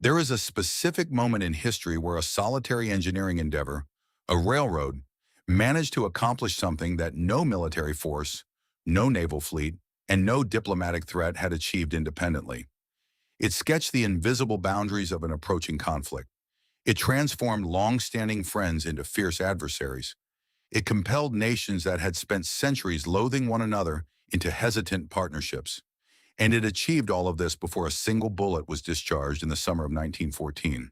There is a specific moment in history where a solitary engineering endeavor, a railroad, managed to accomplish something that no military force, no naval fleet, and no diplomatic threat had achieved independently. It sketched the invisible boundaries of an approaching conflict. It transformed long-standing friends into fierce adversaries. It compelled nations that had spent centuries loathing one another into hesitant partnerships. And it achieved all of this before a single bullet was discharged in the summer of 1914.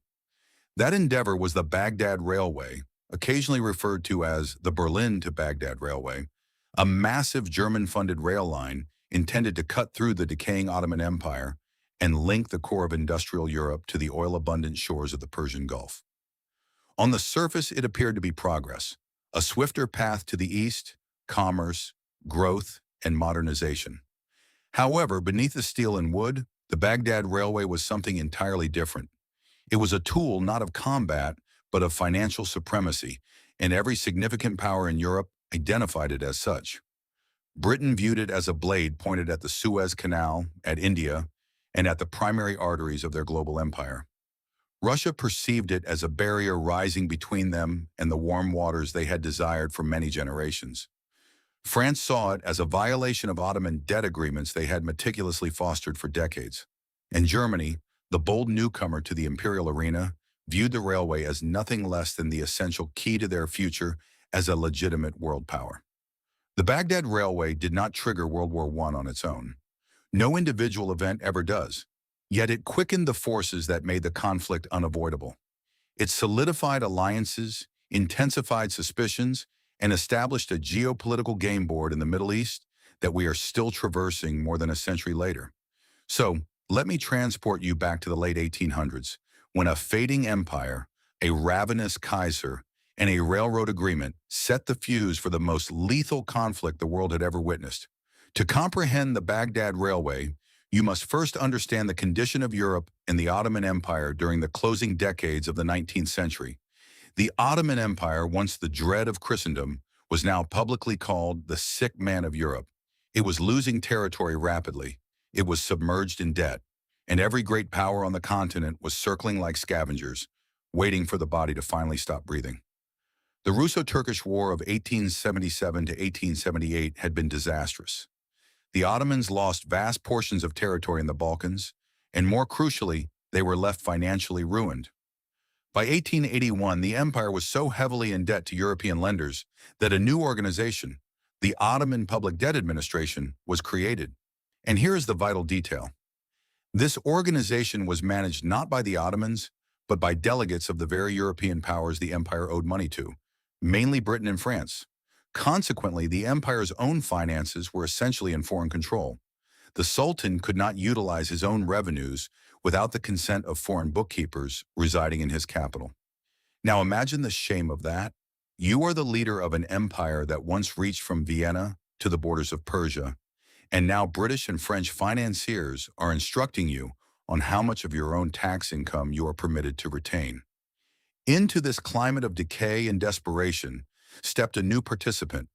That endeavor was the Baghdad Railway, occasionally referred to as the Berlin to Baghdad Railway, a massive German-funded rail line intended to cut through the decaying Ottoman Empire and link the core of industrial Europe to the oil-abundant shores of the Persian Gulf. On the surface, it appeared to be progress, a swifter path to the east, commerce, growth, and modernization. However, beneath the steel and wood, the Baghdad Railway was something entirely different. It was a tool not of combat, but of financial supremacy, and every significant power in Europe identified it as such. Britain viewed it as a blade pointed at the Suez Canal, at India, and at the primary arteries of their global empire. Russia perceived it as a barrier rising between them and the warm waters they had desired for many generations. France saw it as a violation of Ottoman debt agreements they had meticulously fostered for decades. And Germany, the bold newcomer to the imperial arena, viewed the railway as nothing less than the essential key to their future as a legitimate world power. The Baghdad Railway did not trigger World War I on its own. No individual event ever does. Yet it quickened the forces that made the conflict unavoidable. It solidified alliances, intensified suspicions, and established a geopolitical game board in the Middle East that we are still traversing more than a century later. So, let me transport you back to the late 1800s, when a fading empire, a ravenous Kaiser, and a railroad agreement set the fuse for the most lethal conflict the world had ever witnessed. To comprehend the Baghdad Railway, you must first understand the condition of Europe and the Ottoman Empire during the closing decades of the 19th century. The Ottoman Empire, once the dread of Christendom, was now publicly called the sick man of Europe. It was losing territory rapidly. It was submerged in debt. And every great power on the continent was circling like scavengers, waiting for the body to finally stop breathing. The Russo-Turkish War of 1877 to 1878 had been disastrous. The Ottomans lost vast portions of territory in the Balkans, and more crucially, they were left financially ruined. By 1881, the empire was so heavily in debt to European lenders that a new organization, the Ottoman Public Debt Administration, was created. And here is the vital detail. This organization was managed not by the Ottomans, but by delegates of the very European powers the empire owed money to, mainly Britain and France. Consequently, the empire's own finances were essentially in foreign control. The Sultan could not utilize his own revenues without the consent of foreign bookkeepers residing in his capital. Now imagine the shame of that. You are the leader of an empire that once reached from Vienna to the borders of Persia, and now British and French financiers are instructing you on how much of your own tax income you are permitted to retain. Into this climate of decay and desperation stepped a new participant,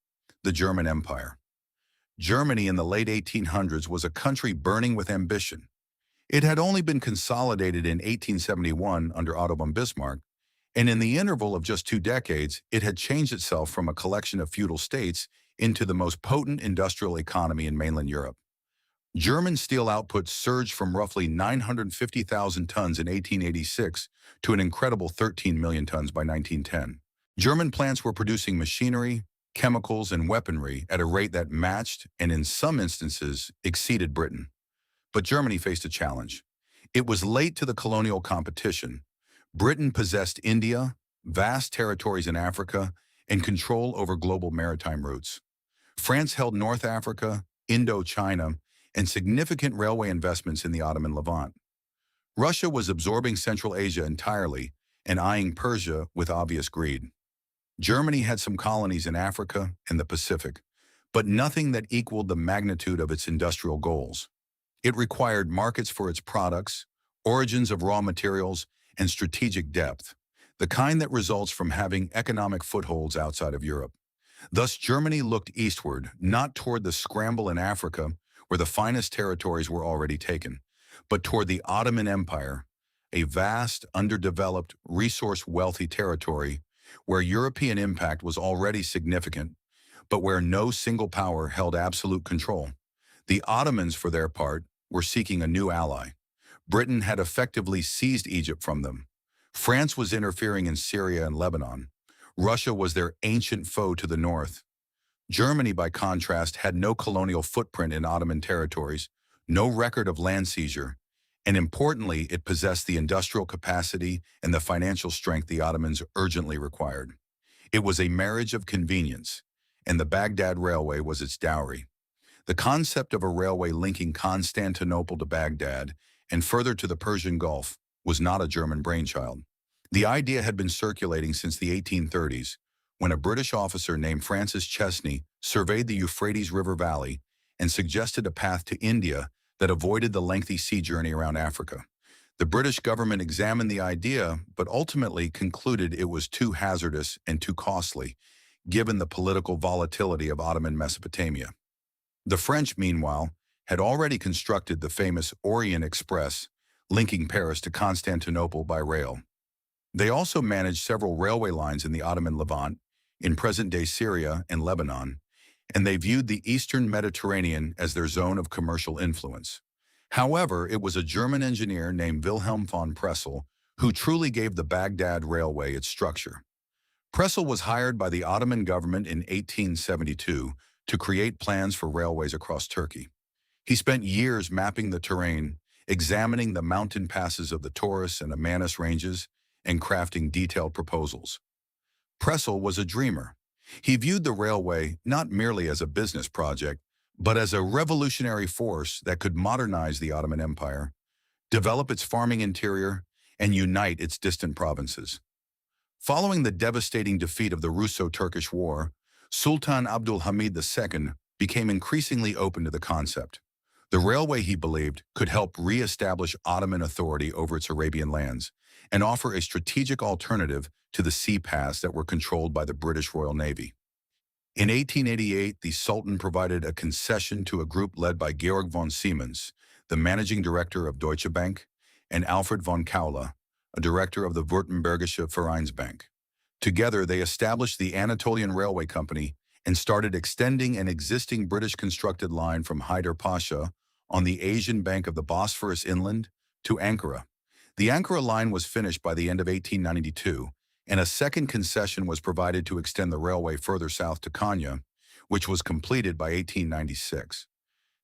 the German Empire. Germany in the late 1800s was a country burning with ambition. It had only been consolidated in 1871 under Otto von Bismarck, and in the interval of just 2 decades, it had changed itself from a collection of feudal states into the most potent industrial economy in mainland Europe. German steel output surged from roughly 950,000 tons in 1886 to an incredible 13 million tons by 1910. German plants were producing machinery, chemicals, and weaponry at a rate that matched and in some instances exceeded Britain. But Germany faced a challenge. It was late to the colonial competition. Britain possessed India, vast territories in Africa, and control over global maritime routes. France held North Africa, Indochina, and significant railway investments in the Ottoman Levant. Russia was absorbing Central Asia entirely and eyeing Persia with obvious greed. Germany had some colonies in Africa and the Pacific, but nothing that equaled the magnitude of its industrial goals. It required markets for its products, origins of raw materials, and strategic depth, the kind that results from having economic footholds outside of Europe. Thus, Germany looked eastward, not toward the scramble in Africa, where the finest territories were already taken, but toward the Ottoman Empire, a vast, underdeveloped, resource-wealthy territory where European impact was already significant, but where no single power held absolute control. The Ottomans, for their part, were seeking a new ally. Britain had effectively seized Egypt from them. France was interfering in Syria and Lebanon. Russia was their ancient foe to the north. Germany, by contrast, had no colonial footprint in Ottoman territories, no record of land seizure, and importantly, it possessed the industrial capacity and the financial strength the Ottomans urgently required. It was a marriage of convenience, and the Baghdad Railway was its dowry. The concept of a railway linking Constantinople to Baghdad and further to the Persian Gulf was not a German brainchild. The idea had been circulating since the 1830s, when a British officer named Francis Chesney surveyed the Euphrates River Valley and suggested a path to India that avoided the lengthy sea journey around Africa. The British government examined the idea, but ultimately concluded it was too hazardous and too costly, given the political volatility of Ottoman Mesopotamia. The French, meanwhile, had already constructed the famous Orient Express, linking Paris to Constantinople by rail. They also managed several railway lines in the Ottoman Levant, in present-day Syria and Lebanon, and they viewed the Eastern Mediterranean as their zone of commercial influence. However, it was a German engineer named Wilhelm von Pressel who truly gave the Baghdad Railway its structure. Pressel was hired by the Ottoman government in 1872 to create plans for railways across Turkey. He spent years mapping the terrain, examining the mountain passes of the Taurus and Amanus ranges, and crafting detailed proposals. Pressel was a dreamer. He viewed the railway not merely as a business project, but as a revolutionary force that could modernize the Ottoman Empire, develop its farming interior, and unite its distant provinces. Following the devastating defeat of the Russo-Turkish War, Sultan Abdul Hamid II became increasingly open to the concept. The railway, he believed, could help re-establish Ottoman authority over its Arabian lands and offer a strategic alternative to the sea paths that were controlled by the British Royal Navy. In 1888, the Sultan provided a concession to a group led by Georg von Siemens, the managing director of Deutsche Bank, and Alfred von Kaula, a director of the Württembergische Vereinsbank. Together, they established the Anatolian Railway Company and started extending an existing British-constructed line from Hyder Pasha on the Asian bank of the Bosphorus inland to Ankara. The Ankara line was finished by the end of 1892, and a second concession was provided to extend the railway further south to Konya, which was completed by 1896.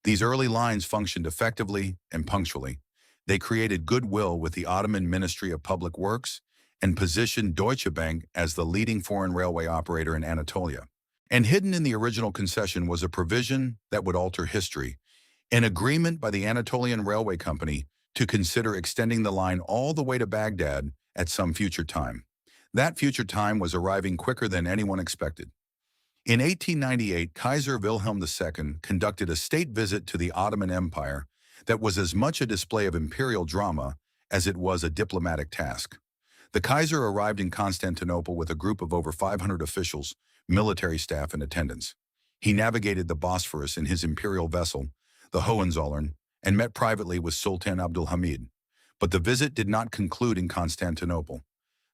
These early lines functioned effectively and punctually. They created goodwill with the Ottoman Ministry of Public Works and positioned Deutsche Bank as the leading foreign railway operator in Anatolia. And hidden in the original concession was a provision that would alter history, an agreement by the Anatolian Railway Company to consider extending the line all the way to Baghdad at some future time. That future time was arriving quicker than anyone expected. In 1898, Kaiser Wilhelm II conducted a state visit to the Ottoman Empire that was as much a display of imperial drama as it was a diplomatic task. The Kaiser arrived in Constantinople with a group of over 500 officials, military staff, and attendants. He navigated the Bosphorus in his imperial vessel, the Hohenzollern, and met privately with Sultan Abdul Hamid. But the visit did not conclude in Constantinople.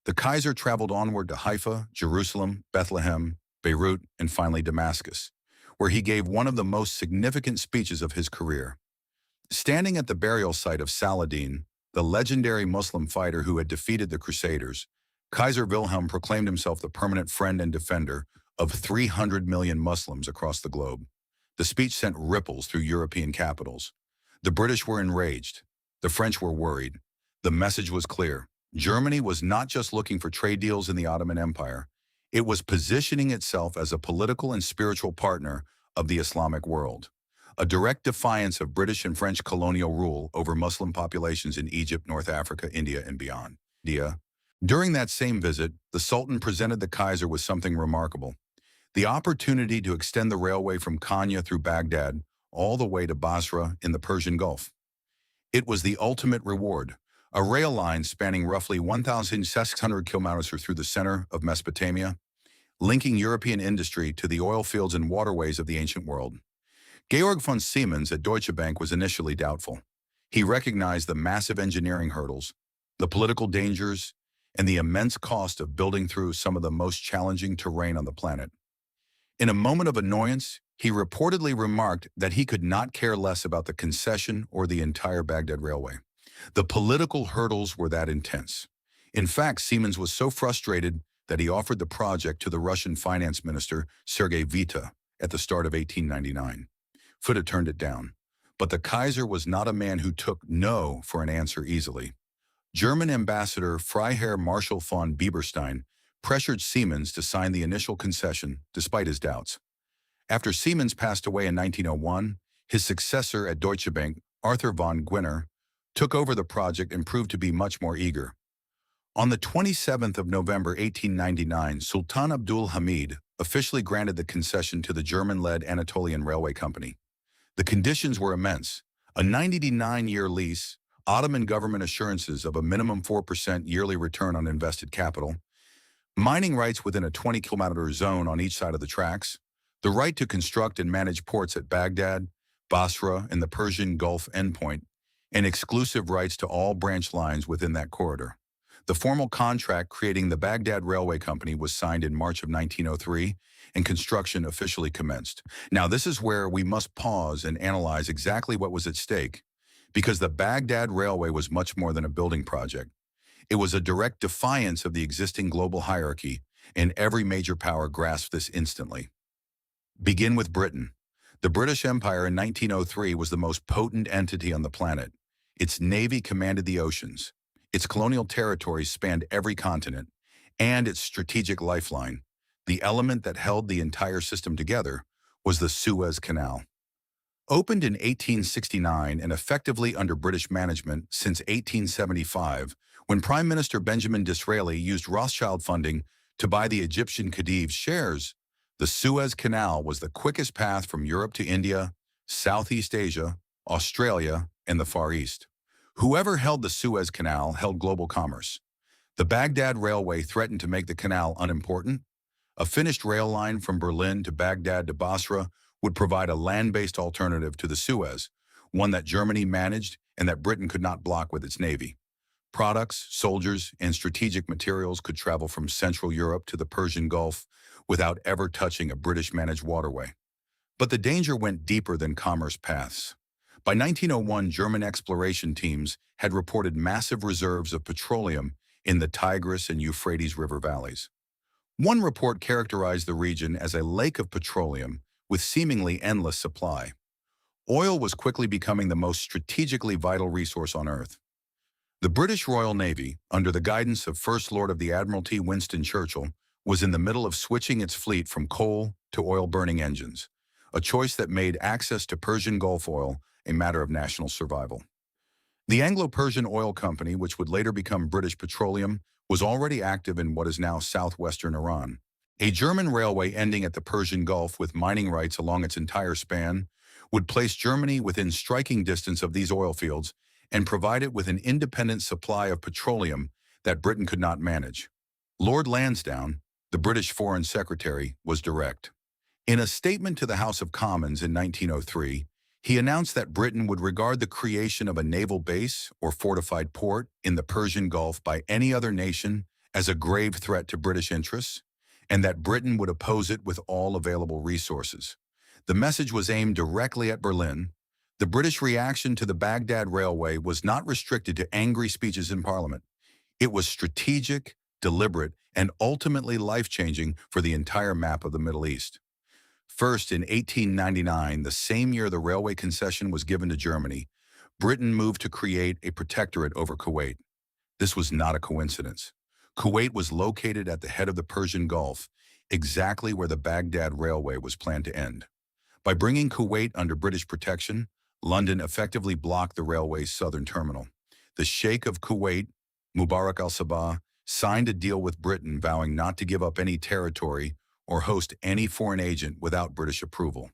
The Kaiser traveled onward to Haifa, Jerusalem, Bethlehem, Beirut, and finally Damascus, where he gave one of the most significant speeches of his career. Standing at the burial site of Saladin, the legendary Muslim fighter who had defeated the Crusaders, Kaiser Wilhelm proclaimed himself the permanent friend and defender of 300 million Muslims across the globe. The speech sent ripples through European capitals. The British were enraged. The French were worried. The message was clear. Germany was not just looking for trade deals in the Ottoman Empire. It was positioning itself as a political and spiritual partner of the Islamic world, a direct defiance of British and French colonial rule over Muslim populations in Egypt, North Africa, India, and beyond. During that same visit, the Sultan presented the Kaiser with something remarkable: the opportunity to extend the railway from Konya through Baghdad all the way to Basra in the Persian Gulf. It was the ultimate reward, a rail line spanning roughly 1,600 kilometers through the center of Mesopotamia, linking European industry to the oil fields and waterways of the ancient world. Georg von Siemens at Deutsche Bank was initially doubtful. He recognized the massive engineering hurdles, the political dangers, and the immense cost of building through some of the most challenging terrain on the planet. In a moment of annoyance, he reportedly remarked that he could not care less about the concession or the entire Baghdad Railway. The political hurdles were that intense. In fact, Siemens was so frustrated that he offered the project to the Russian finance minister, Sergei Vita, at the start of 1899. Vita turned it down. But the Kaiser was not a man who took no for an answer easily. German ambassador Freiherr Marshal von Bieberstein pressured Siemens to sign the initial concession despite his doubts. After Siemens passed away in 1901, his successor at Deutsche Bank, Arthur von Gwinner, took over the project and proved to be much more eager. On the 27th of November 1899, Sultan Abdul Hamid officially granted the concession to the German-led Anatolian Railway Company. The conditions were immense: a 99-year lease, Ottoman government assurances of a minimum 4% yearly return on invested capital, mining rights within a 20-kilometer zone on each side of the tracks, the right to construct and manage ports at Baghdad, Basra, and the Persian Gulf endpoint, and exclusive rights to all branch lines within that corridor. The formal contract creating the Baghdad Railway Company was signed in March of 1903, and construction officially commenced. Now, this is where we must pause and analyze exactly what was at stake, because the Baghdad Railway was much more than a building project. It was a direct defiance of the existing global hierarchy, and every major power grasped this instantly. Begin with Britain. The British Empire in 1903 was the most potent entity on the planet. Its navy commanded the oceans. Its colonial territories spanned every continent, and its strategic lifeline, the element that held the entire system together, was the Suez Canal. Opened in 1869 and effectively under British management since 1875, when Prime Minister Benjamin Disraeli used Rothschild funding to buy the Egyptian Khedive's shares, the Suez Canal was the quickest path from Europe to India, Southeast Asia, Australia, and the Far East. Whoever held the Suez Canal held global commerce. The Baghdad Railway threatened to make the canal unimportant. A finished rail line from Berlin to Baghdad to Basra would provide a land-based alternative to the Suez, one that Germany managed and that Britain could not block with its navy. Products, soldiers, and strategic materials could travel from Central Europe to the Persian Gulf without ever touching a British-managed waterway. But the danger went deeper than commerce paths. By 1901, German exploration teams had reported massive reserves of petroleum in the Tigris and Euphrates River valleys. One report characterized the region as a lake of petroleum with seemingly endless supply. Oil was quickly becoming the most strategically vital resource on Earth. The British Royal Navy, under the guidance of First Lord of the Admiralty Winston Churchill, was in the middle of switching its fleet from coal to oil-burning engines, a choice that made access to Persian Gulf oil a matter of national survival. The Anglo-Persian Oil Company, which would later become British Petroleum, was already active in what is now southwestern Iran. A German railway ending at the Persian Gulf with mining rights along its entire span would place Germany within striking distance of these oil fields and provide it with an independent supply of petroleum that Britain could not manage. Lord Lansdowne, the British Foreign Secretary, was direct. In a statement to the House of Commons in 1903, he announced that Britain would regard the creation of a naval base or fortified port in the Persian Gulf by any other nation as a grave threat to British interests, and that Britain would oppose it with all available resources. The message was aimed directly at Berlin. The British reaction to the Baghdad Railway was not restricted to angry speeches in Parliament. It was strategic, deliberate, and ultimately life-changing for the entire map of the Middle East. First, in 1899, the same year the railway concession was given to Germany, Britain moved to create a protectorate over Kuwait. This was not a coincidence. Kuwait was located at the head of the Persian Gulf, exactly where the Baghdad Railway was planned to end. By bringing Kuwait under British protection, London effectively blocked the railway's southern terminal. The Sheikh of Kuwait, Mubarak al-Sabah, signed a deal with Britain vowing not to give up any territory or host any foreign agent without British approval.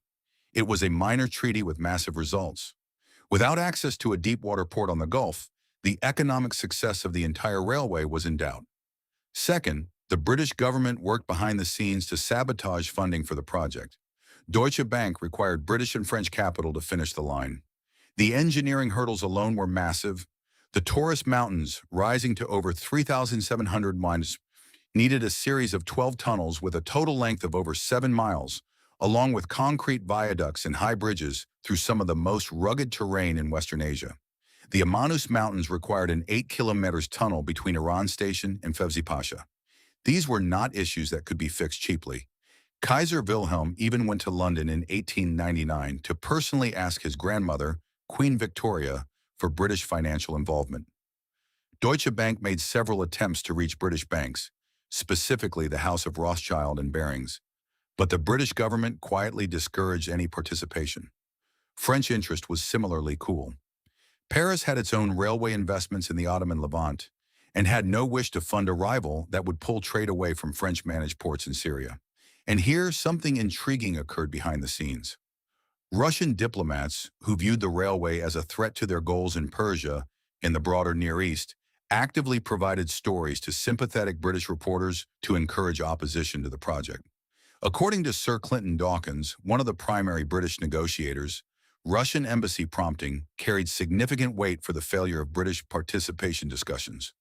It was a minor treaty with massive results. Without access to a deep-water port on the Gulf, the economic success of the entire railway was in doubt. Second, the British government worked behind the scenes to sabotage funding for the project. Deutsche Bank required British and French capital to finish the line. The engineering hurdles alone were massive. The Taurus Mountains, rising to over 3,700 miles, needed a series of 12 tunnels with a total length of over 7 miles, along with concrete viaducts and high bridges through some of the most rugged terrain in Western Asia. The Amanus Mountains required an 8 kilometers tunnel between Iran Station and Fevzi Pasha. These were not issues that could be fixed cheaply. Kaiser Wilhelm even went to London in 1899 to personally ask his grandmother, Queen Victoria, for British financial involvement. Deutsche Bank made several attempts to reach British banks, specifically the House of Rothschild and Barings, but the British government quietly discouraged any participation. French interest was similarly cool. Paris had its own railway investments in the Ottoman Levant and had no wish to fund a rival that would pull trade away from French-managed ports in Syria. And here, something intriguing occurred behind the scenes. Russian diplomats, who viewed the railway as a threat to their goals in Persia and the broader Near East, actively provided stories to sympathetic British reporters to encourage opposition to the project. According to Sir Clinton Dawkins, one of the primary British negotiators, Russian embassy prompting carried significant weight for the failure of British participation discussions.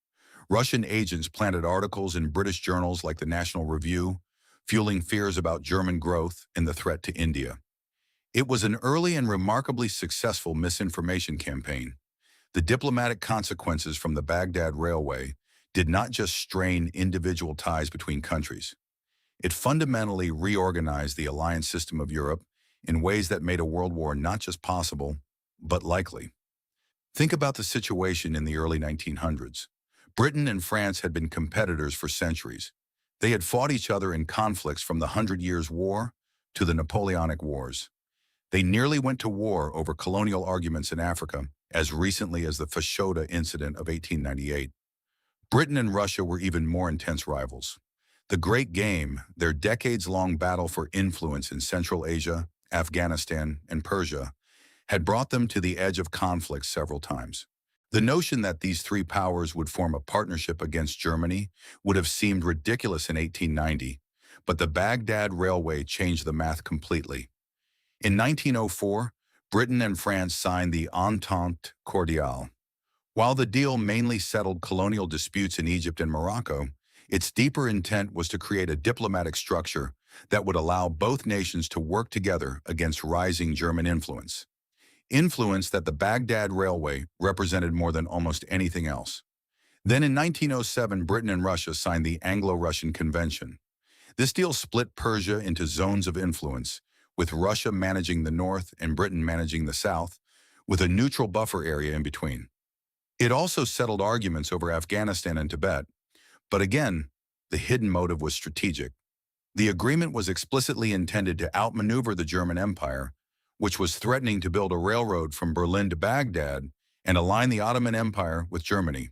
Russian agents planted articles in British journals like the National Review, fueling fears about German growth and the threat to India. It was an early and remarkably successful misinformation campaign. The diplomatic consequences from the Baghdad Railway did not just strain individual ties between countries. It fundamentally reorganized the alliance system of Europe in ways that made a world war not just possible, but likely. Think about the situation in the early 1900s. Britain and France had been competitors for centuries. They had fought each other in conflicts from the Hundred Years' War to the Napoleonic Wars. They nearly went to war over colonial arguments in Africa as recently as the Fashoda incident of 1898. Britain and Russia were even more intense rivals. The Great Game, their decades-long battle for influence in Central Asia, Afghanistan, and Persia, had brought them to the edge of conflict several times. The notion that these three powers would form a partnership against Germany would have seemed ridiculous in 1890, but the Baghdad Railway changed the math completely. In 1904, Britain and France signed the Entente Cordiale. While the deal mainly settled colonial disputes in Egypt and Morocco, its deeper intent was to create a diplomatic structure that would allow both nations to work together against rising German influence. Influence that the Baghdad Railway represented more than almost anything else. Then in 1907, Britain and Russia signed the Anglo-Russian Convention. This deal split Persia into zones of influence, with Russia managing the north and Britain managing the south, with a neutral buffer area in between. It also settled arguments over Afghanistan and Tibet, but again, the hidden motive was strategic. The agreement was explicitly intended to outmaneuver the German Empire, which was threatening to build a railroad from Berlin to Baghdad and align the Ottoman Empire with Germany.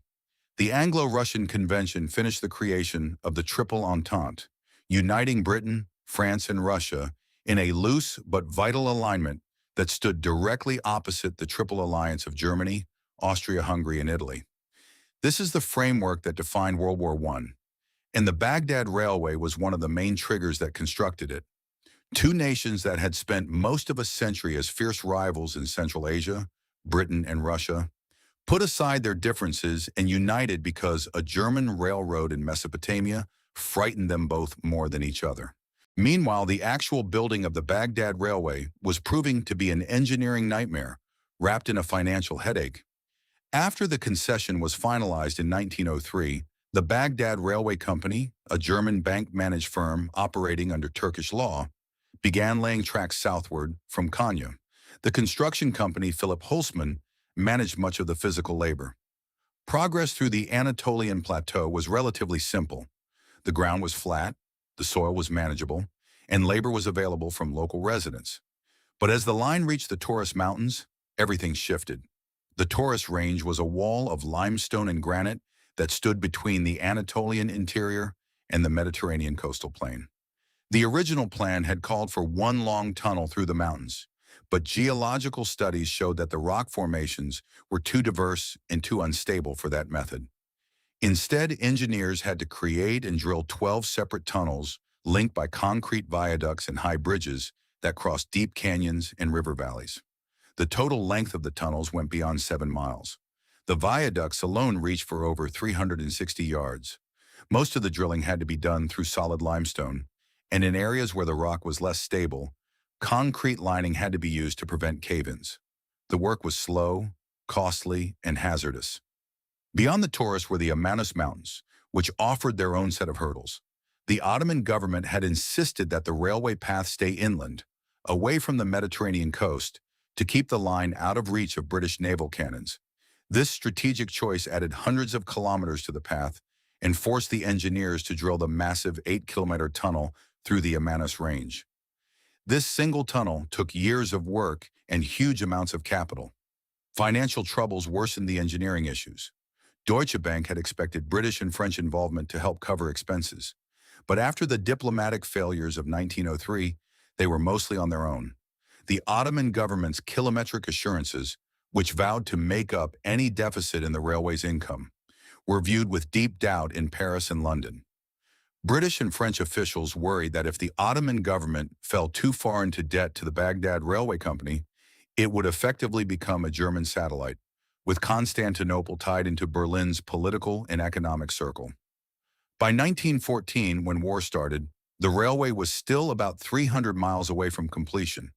The Anglo-Russian Convention finished the creation of the Triple Entente, uniting Britain, France, and Russia in a loose but vital alignment that stood directly opposite the Triple Alliance of Germany, Austria-Hungary, and Italy. This is the framework that defined World War I, and the Baghdad Railway was one of the main triggers that constructed it. Two nations that had spent most of a century as fierce rivals in Central Asia, Britain and Russia, put aside their differences and united because a German railroad in Mesopotamia frightened them both more than each other. Meanwhile, the actual building of the Baghdad Railway was proving to be an engineering nightmare wrapped in a financial headache. After the concession was finalized in 1903, the Baghdad Railway Company, a German bank-managed firm operating under Turkish law, began laying tracks southward from Konya. The construction company Philip Holzmann managed much of the physical labor. Progress through the Anatolian Plateau was relatively simple. The ground was flat, the soil was manageable, and labor was available from local residents. But as the line reached the Taurus Mountains, everything shifted. The Taurus Range was a wall of limestone and granite that stood between the Anatolian interior and the Mediterranean coastal plain. The original plan had called for one long tunnel through the mountains, but geological studies showed that the rock formations were too diverse and too unstable for that method. Instead, engineers had to create and drill 12 separate tunnels linked by concrete viaducts and high bridges that crossed deep canyons and river valleys. The total length of the tunnels went beyond 7 miles. The viaducts alone reached for over 360 yards. Most of the drilling had to be done through solid limestone, and in areas where the rock was less stable, concrete lining had to be used to prevent cave-ins. The work was slow, costly, and hazardous. Beyond the Taurus were the Amanus Mountains, which offered their own set of hurdles. The Ottoman government had insisted that the railway path stay inland, away from the Mediterranean coast, to keep the line out of reach of British naval cannons. This strategic choice added hundreds of kilometers to the path and forced the engineers to drill the massive 8-kilometer tunnel through the Amanus Range. This single tunnel took years of work and huge amounts of capital. Financial troubles worsened the engineering issues. Deutsche Bank had expected British and French involvement to help cover expenses. But after the diplomatic failures of 1903, they were mostly on their own. The Ottoman government's kilometric assurances, which vowed to make up any deficit in the railway's income, were viewed with deep doubt in Paris and London. British and French officials worried that if the Ottoman government fell too far into debt to the Baghdad Railway Company, it would effectively become a German satellite, with Constantinople tied into Berlin's political and economic circle. By 1914, when war started, the railway was still about 300 miles away from completion.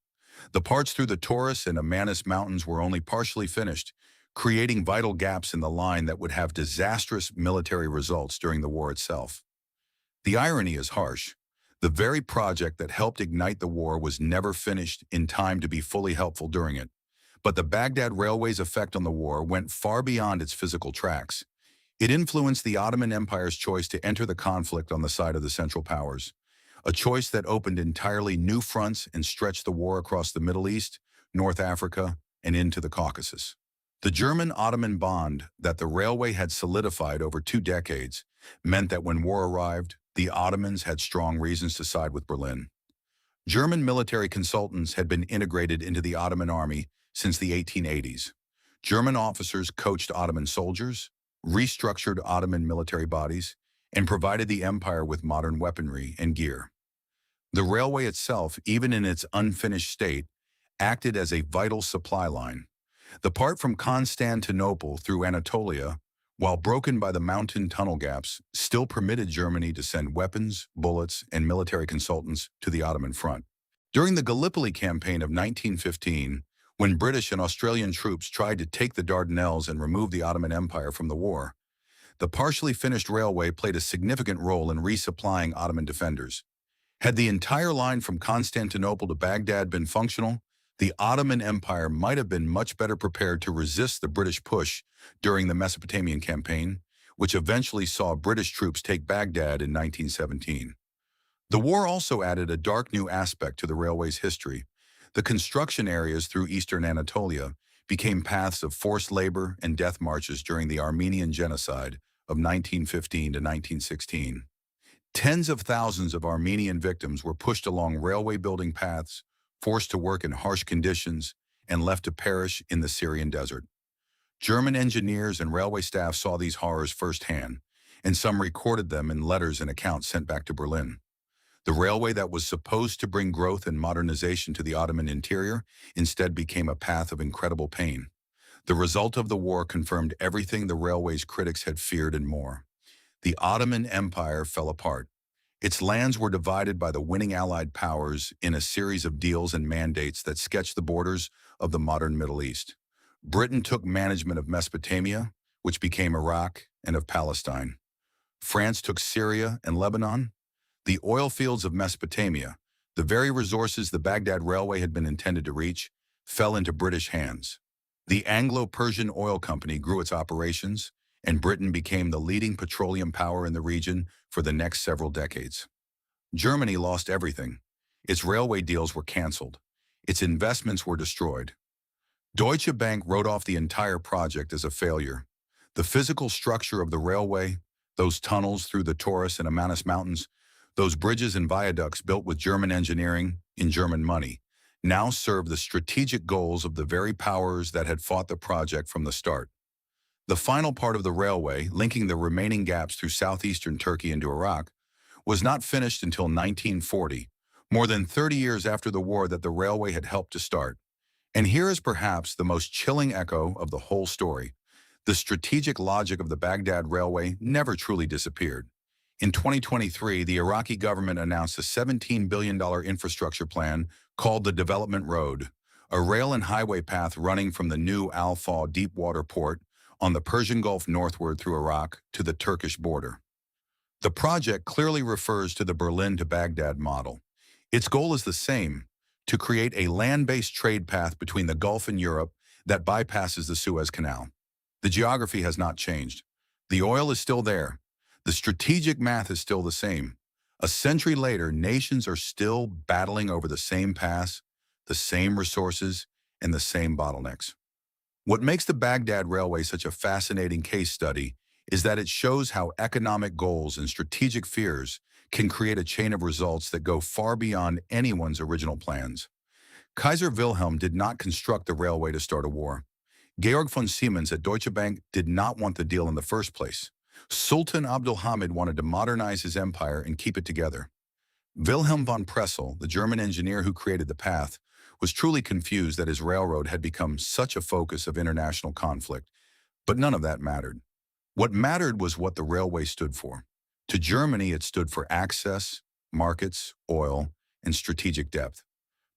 The parts through the Taurus and Amanus Mountains were only partially finished, creating vital gaps in the line that would have disastrous military results during the war itself. The irony is harsh. The very project that helped ignite the war was never finished in time to be fully helpful during it. But the Baghdad Railway's effect on the war went far beyond its physical tracks. It influenced the Ottoman Empire's choice to enter the conflict on the side of the Central Powers, a choice that opened entirely new fronts and stretched the war across the Middle East, North Africa, and into the Caucasus. The German-Ottoman bond that the railway had solidified over 2 decades meant that when war arrived, the Ottomans had strong reasons to side with Berlin. German military consultants had been integrated into the Ottoman army since the 1880s. German officers coached Ottoman soldiers, restructured Ottoman military bodies, and provided the empire with modern weaponry and gear. The railway itself, even in its unfinished state, acted as a vital supply line. The part from Constantinople through Anatolia, while broken by the mountain tunnel gaps, still permitted Germany to send weapons, bullets, and military consultants to the Ottoman front. During the Gallipoli campaign of 1915, when British and Australian troops tried to take the Dardanelles and remove the Ottoman Empire from the war, the partially finished railway played a significant role in resupplying Ottoman defenders. Had the entire line from Constantinople to Baghdad been functional, the Ottoman Empire might have been much better prepared to resist the British push during the Mesopotamian campaign, which eventually saw British troops take Baghdad in 1917. The war also added a dark new aspect to the railway's history. The construction areas through eastern Anatolia became paths of forced labor and death marches during the Armenian genocide of 1915 to 1916. Tens of thousands of Armenian victims were pushed along railway building paths, forced to work in harsh conditions, and left to perish in the Syrian desert. German engineers and railway staff saw these horrors firsthand, and some recorded them in letters and accounts sent back to Berlin. The railway that was supposed to bring growth and modernization to the Ottoman interior instead became a path of incredible pain. The result of the war confirmed everything the railway's critics had feared and more. The Ottoman Empire fell apart. Its lands were divided by the winning Allied powers in a series of deals and mandates that sketched the borders of the modern Middle East. Britain took management of Mesopotamia, which became Iraq, and of Palestine. France took Syria and Lebanon. The oil fields of Mesopotamia, the very resources the Baghdad Railway had been intended to reach, fell into British hands. The Anglo-Persian Oil Company grew its operations, and Britain became the leading petroleum power in the region for the next several decades. Germany lost everything. Its railway deals were canceled. Its investments were destroyed. Deutsche Bank wrote off the entire project as a failure. The physical structure of the railway, those tunnels through the Taurus and Amanus Mountains, those bridges and viaducts built with German engineering in German money, now served the strategic goals of the very powers that had fought the project from the start. The final part of the railway, linking the remaining gaps through southeastern Turkey into Iraq, was not finished until 1940, more than 30 years after the war that the railway had helped to start. And here is perhaps the most chilling echo of the whole story. The strategic logic of the Baghdad Railway never truly disappeared. In 2023, the Iraqi government announced a $17 billion infrastructure plan called the Development Road, a rail and highway path running from the new Al Faw deepwater port on the Persian Gulf northward through Iraq to the Turkish border. The project clearly refers to the Berlin to Baghdad model. Its goal is the same, to create a land-based trade path between the Gulf and Europe that bypasses the Suez Canal. The geography has not changed. The oil is still there. The strategic math is still the same. A century later, nations are still battling over the same paths, the same resources, and the same bottlenecks. What makes the Baghdad Railway such a fascinating case study is that it shows how economic goals and strategic fears can create a chain of results that go far beyond anyone's original plans. Kaiser Wilhelm did not construct the railway to start a war. Georg von Siemens at Deutsche Bank did not want the deal in the first place. Sultan Abdulhamid wanted to modernize his empire and keep it together. Wilhelm von Pressel, the German engineer who created the path, was truly confused that his railroad had become such a focus of international conflict. But none of that mattered. What mattered was what the railway stood for. To Germany, it stood for access, markets, oil, and strategic depth.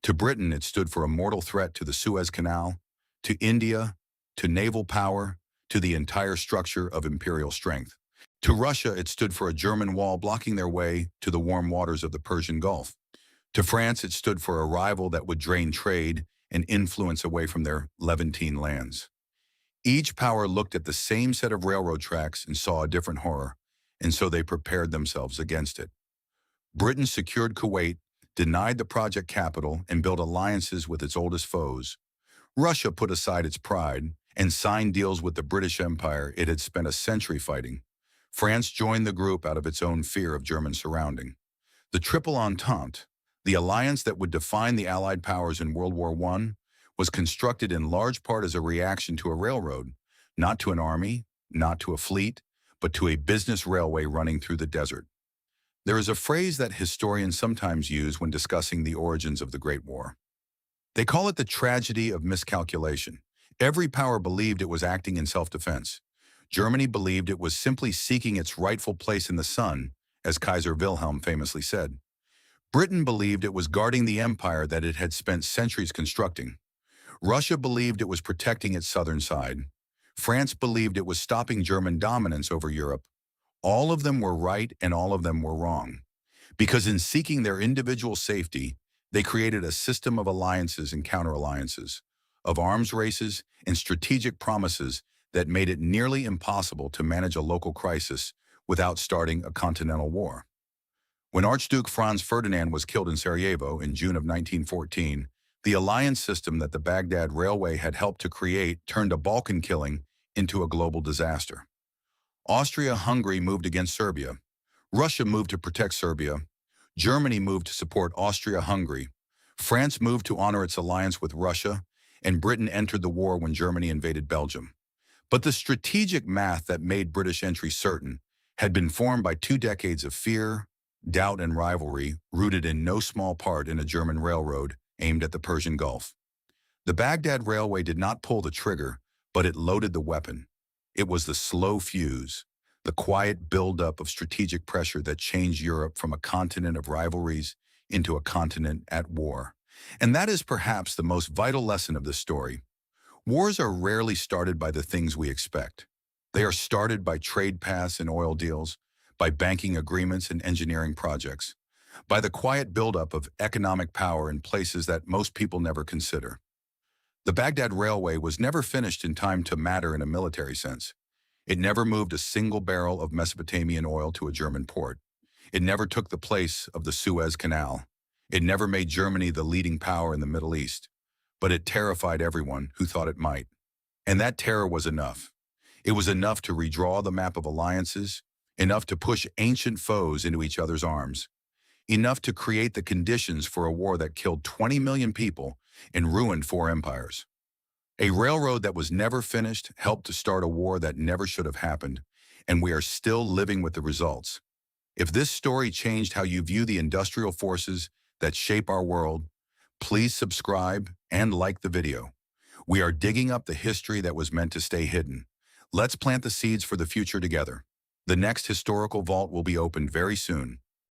To Britain, it stood for a mortal threat to the Suez Canal, to India, to naval power, to the entire structure of imperial strength. To Russia, it stood for a German wall blocking their way to the warm waters of the Persian Gulf. To France, it stood for a rival that would drain trade and influence away from their Levantine lands. Each power looked at the same set of railroad tracks and saw a different horror, and so they prepared themselves against it. Britain secured Kuwait, denied the project capital, and built alliances with its oldest foes. Russia put aside its pride and signed deals with the British Empire it had spent a century fighting. France joined the group out of its own fear of German surrounding. The Triple Entente, the alliance that would define the Allied powers in World War I, was constructed in large part as a reaction to a railroad, not to an army, not to a fleet, but to a business railway running through the desert. There is a phrase that historians sometimes use when discussing the origins of the Great War. They call it the tragedy of miscalculation. Every power believed it was acting in self-defense. Germany believed it was simply seeking its rightful place in the sun, as Kaiser Wilhelm famously said. Britain believed it was guarding the empire that it had spent centuries constructing. Russia believed it was protecting its southern side. France believed it was stopping German dominance over Europe. All of them were right and all of them were wrong. Because in seeking their individual safety, they created a system of alliances and counter-alliances, of arms races and strategic promises that made it nearly impossible to manage a local crisis without starting a continental war. When Archduke Franz Ferdinand was killed in Sarajevo in June of 1914, the alliance system that the Baghdad Railway had helped to create turned a Balkan killing into a global disaster. Austria-Hungary moved against Serbia. Russia moved to protect Serbia. Germany moved to support Austria-Hungary. France moved to honor its alliance with Russia, and Britain entered the war when Germany invaded Belgium. But the strategic math that made British entry certain had been formed by 2 decades of fear, doubt, and rivalry rooted in no small part in a German railroad aimed at the Persian Gulf. The Baghdad Railway did not pull the trigger, but it loaded the weapon. It was the slow fuse, the quiet buildup of strategic pressure that changed Europe from a continent of rivalries into a continent at war. And that is perhaps the most vital lesson of this story. Wars are rarely started by the things we expect. They are started by trade paths and oil deals, by banking agreements and engineering projects, by the quiet buildup of economic power in places that most people never consider. The Baghdad Railway was never finished in time to matter in a military sense. It never moved a single barrel of Mesopotamian oil to a German port. It never took the place of the Suez Canal. It never made Germany the leading power in the Middle East. But it terrified everyone who thought it might. And that terror was enough. It was enough to redraw the map of alliances, enough to push ancient foes into each other's arms, enough to create the conditions for a war that killed 20 million people and ruined 4 empires. A railroad that was never finished helped to start a war that never should have happened, and we are still living with the results. If this story changed how you view the industrial forces that shape our world, please subscribe and like the video. We are digging up the history that was meant to stay hidden. Let's plant the seeds for the future together. The next historical vault will be opened very soon.